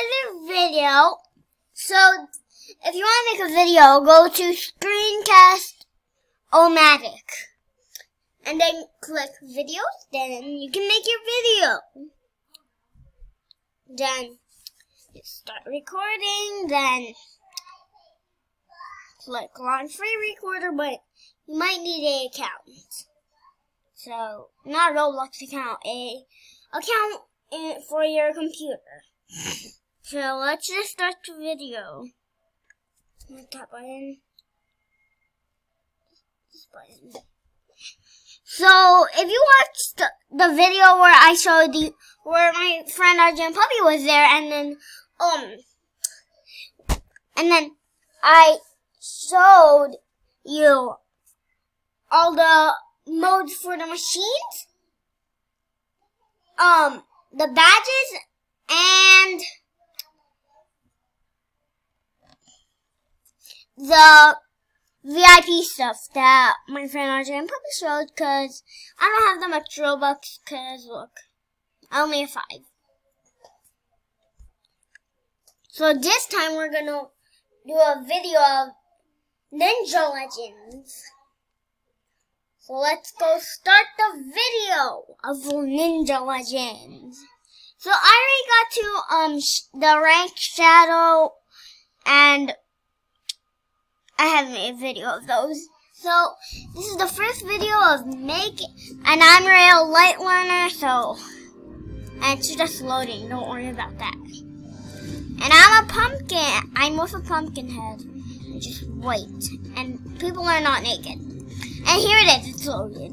another video. So, if you want to make a video, go to Screencast-O-Matic. And then click videos, then you can make your video. Then you start recording, then click on free recorder, but you might need an account. So, not a Roblox account, a account for your computer. So, let's just start the video. Hit that button. This button. So, if you watched the video where I showed you, where my friend Arjun Puppy was there, and then I showed you all the modes for the machines, the badges, and the VIP stuff that my friend RJ and Puppy showed, because I don't have that much Robux, because look, I only have 5. So this time we're going to do a video of Ninja Legends. So let's go start the video of Ninja Legends. So I already got to the rank Shadow, and I haven't made a video of those. So, this is the first video of and I'm a real light learner, so, and it's just loading, don't worry about that. And I'm a pumpkin, I'm with a pumpkin head, just white, and people are not naked. And here it is, it's loaded.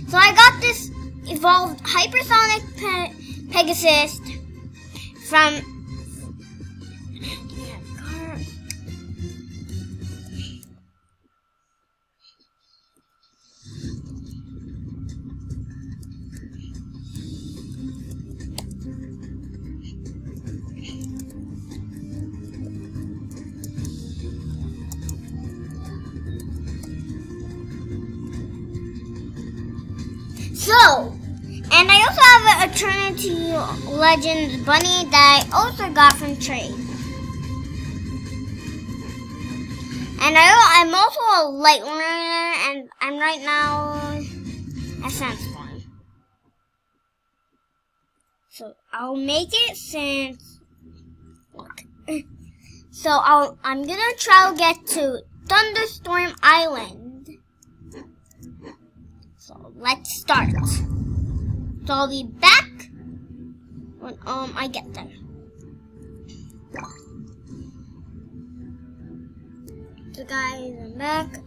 So I got this evolved hypersonic Pegasus from and I also have an Eternity Legends bunny that I also got from trade. And I'm also a light learner, and I'm right now at Sandstorm. So I'll make it since, look. So I'm gonna try to get to Thunderstorm Island. So let's start. So I'll be back when I get there. So guys, I'm back.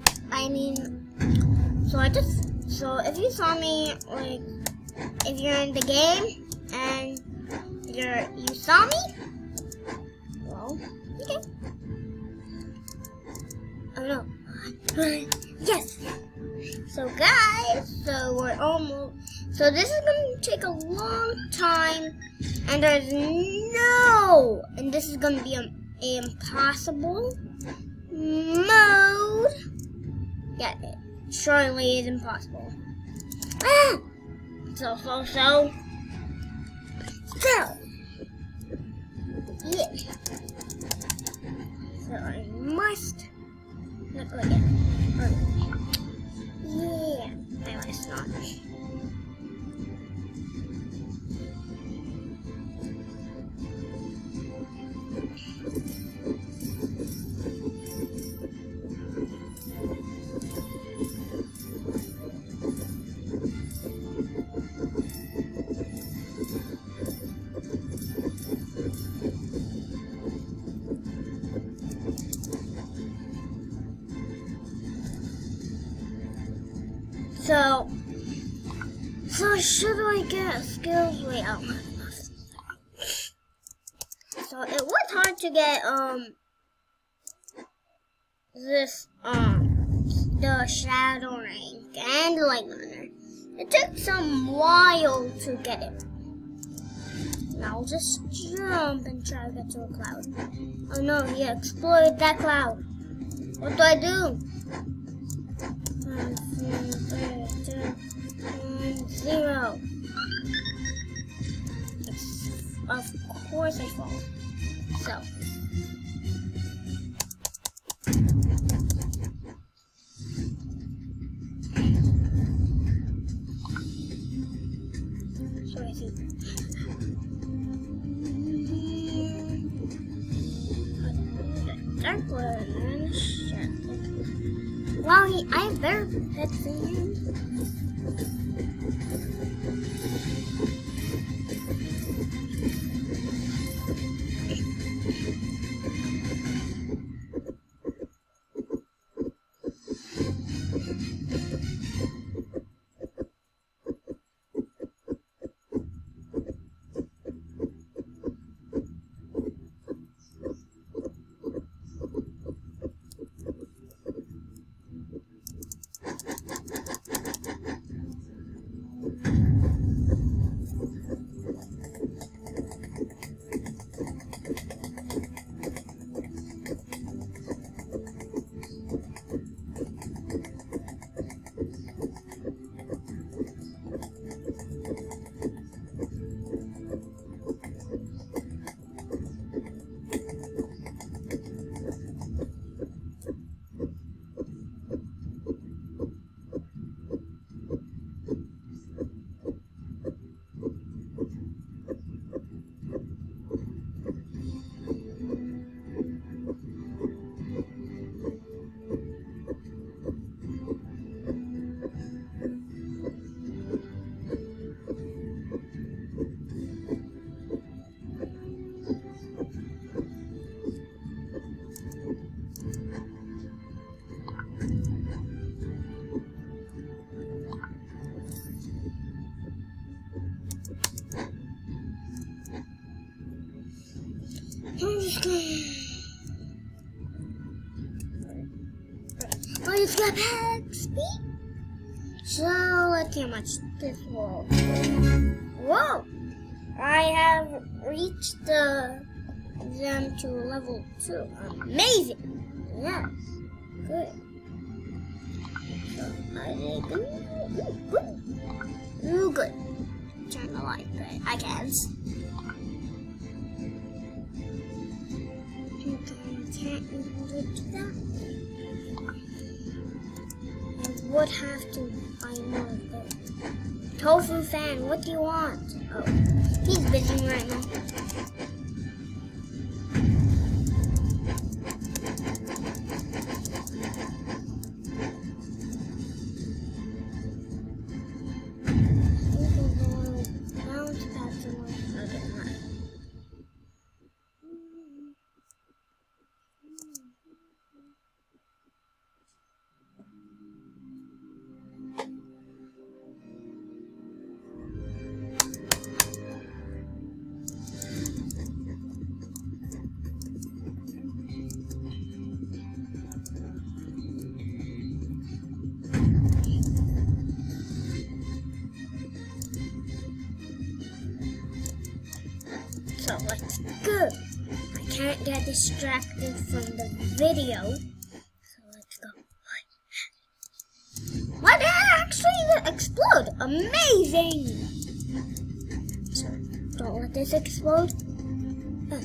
So if you saw me, like, if you're in the game and you saw me, well, okay. Oh no. Yes. So guys, so we're almost, so this is going to take a long time, and and this is going to be an impossible mode. Yeah, it surely is impossible. Ah! So. Yeah. So I must not go again. Yeah, I must not. So should I get skills? Wait, so it was hard to get the shadow rank and light runner. It took some while to get it. Now I'll just jump and try to get to a cloud. Oh no, he exploded that cloud. What do I do? 1, 2, 3, 2, 1, 0. Of course I fall. So. So I think. Dark one. Wow, I have better pets than him. Oh, it's got back speed. So let's see how much this will. Whoa! I have reached them to level 2. Amazing! Yes, good. So are they good? Good. Ooh, good. Turn the light, but I can't. Can't even do that. I would have to buy more of those. Tofu fan, what do you want? Oh, he's busy right now. Bounce back to one. Okay, right. So let's go. I can't get distracted from the video. So let's go. What did it actually explode? Amazing! So don't let this explode. Oh.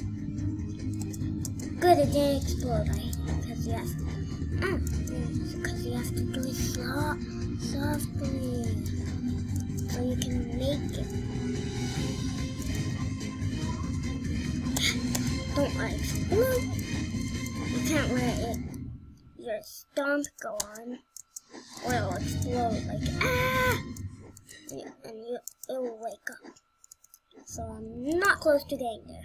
Good, it didn't explode. Because you have to do it softly. So you can make it. Don't let it explode. You can't let your stomp go on, or it'll explode like yeah, and it will wake up. So I'm not close to getting there.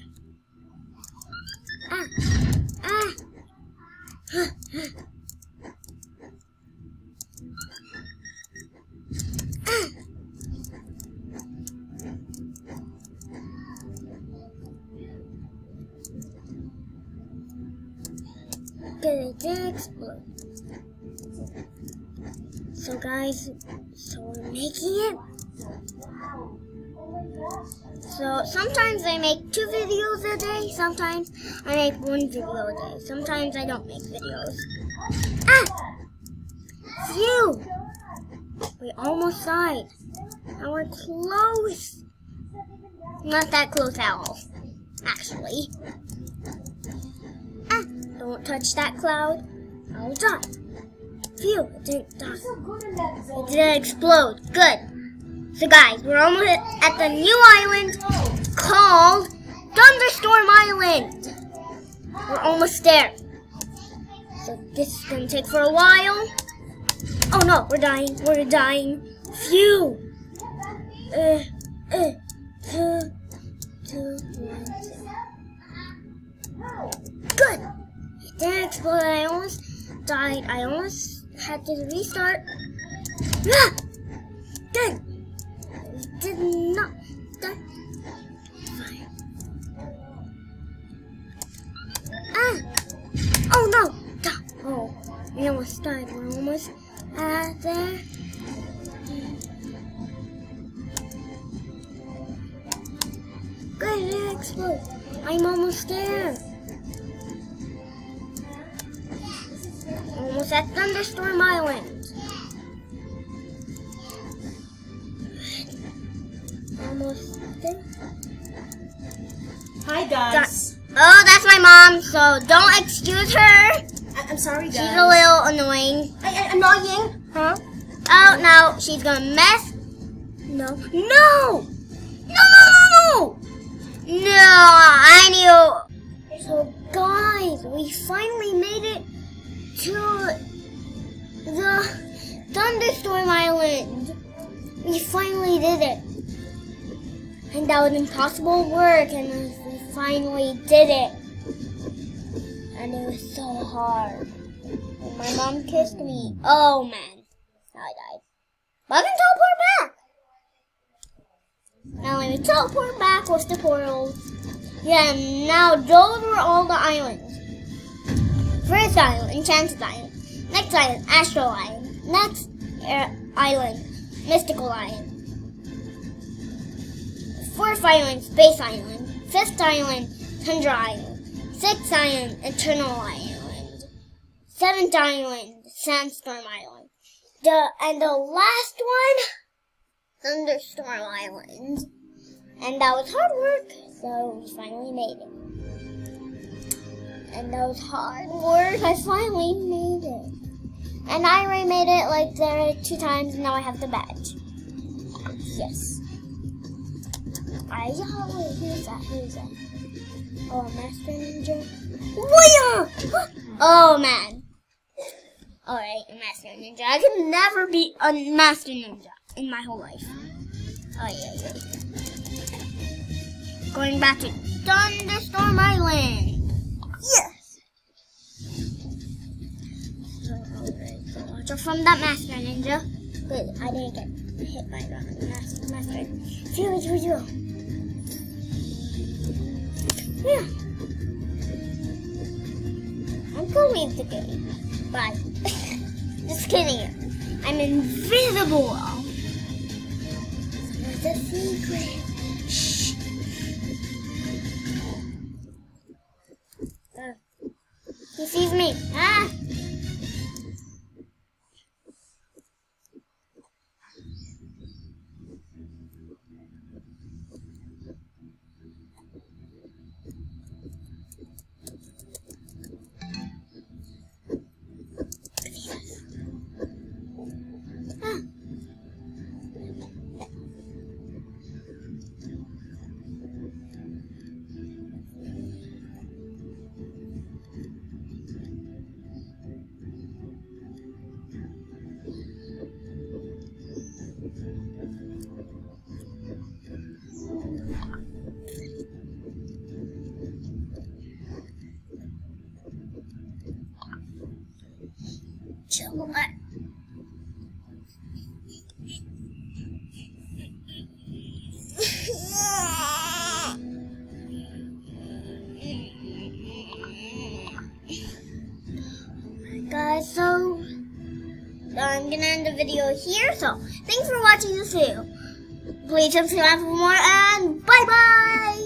It did explode. So guys, we're making it. So sometimes I make 2 videos a day, sometimes I make 1 video a day, sometimes I don't make videos. Phew! We almost died. Now we're close. Not that close at all. actually. Don't touch that cloud. I'll die. Phew, it didn't die. It didn't explode. Good. So guys, we're almost at the new island called Thunderstorm Island. We're almost there. So this is going to take for a while. Oh no, we're dying. We're dying. Phew. 2, 1, 2. Good. It didn't explode. I almost died. I almost had to restart. Ah! Good. It did not die. Fine. Oh no. Oh, we almost died. We're almost there. Good, it didn't explode. I'm almost there. Almost at Thunderstorm Island. Almost there. Hi guys. Oh, that's my mom, so don't excuse her. I'm sorry guys. She's a little annoying. I'm not Ying. Huh? Oh, no, she's gonna mess. No. No! No! I knew. So guys, we finally made it to the Thunderstorm Island. We finally did it. And that was impossible work, and we finally did it. And it was so hard. And my mom kissed me. Oh man, now I died. But I can teleport back. Now let me teleport back with the portals. Yeah, now those were all the islands. First island, Enchanted Island. Next island, Astral Island. Next island, Mystical Island. Fourth island, Space Island. Fifth island, Tundra Island. Sixth island, Eternal Island. Seventh island, Sandstorm Island. And the last one, Thunderstorm Island. And that was hard work, so we finally made it. And that was hard work, I finally made it. And I already made it like there 2 times, and now I have the badge. Yes. Who's that? Oh, Master Ninja. Oh man. Alright, Master Ninja. I can never be a Master Ninja in my whole life. Oh yeah. Going back to Thunderstorm Island. Yes. So watch out from that Master Ninja. Good, I didn't get hit by the Master. Phew. Yeah. I'm gonna leave the game. Bye. Just kidding. I'm invisible. It's a secret. Shh. He sees me. Ah. Guys, so I'm gonna end the video here. So thanks for watching this video. Please subscribe for more, and bye bye.